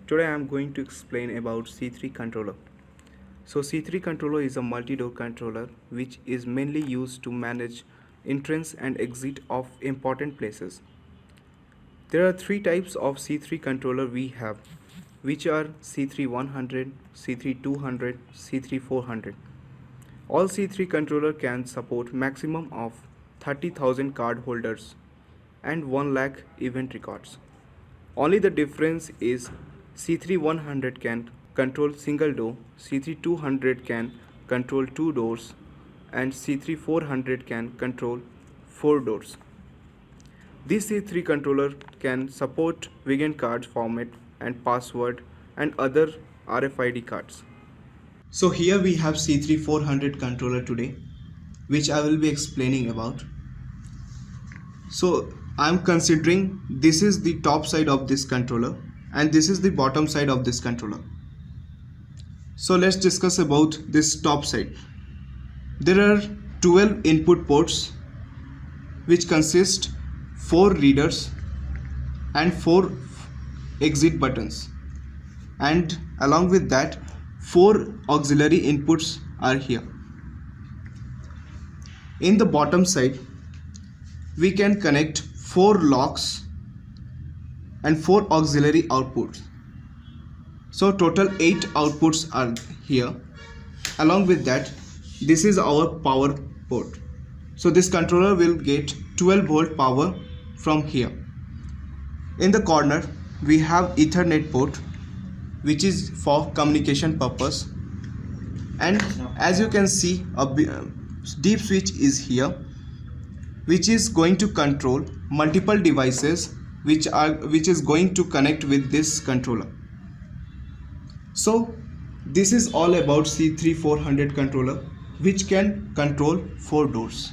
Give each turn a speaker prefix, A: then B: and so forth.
A: Today I am going to explain about C3 controller. So C3 controller is a multi-door controller which is mainly used to manage entrance and exit of important places. There are three types of C3 controller we have, which are C3 100, C3 200, C3 400. All C3 controller can support maximum of 30,000 card holders and 1 lakh event records. Only the difference is C3 100 can control single door, C3 200 can control 2 doors, and C3 400 can control 4 doors. This C3 controller can support vegan card format and password and other RFID cards. So here we have C3 400 controller today, which I will be explaining about. So I'm considering this is the top side of this controller and this is the bottom side of this controller. So let's discuss about this top side. There are 12 input ports which consist 4 readers and 4 exit buttons, and along with that 4 auxiliary inputs are here. In the bottom side we can connect 4 locks and 4 auxiliary outputs. So total 8 outputs are here. Along with that, this is our power port. So this controller will get 12 volt power from here. In the corner we have Ethernet port, which is for communication purpose, and as you can see a deep switch is here, which is going to control multiple devices which is going to connect with this controller. So this is all about C3 400 controller, which can control 4 doors.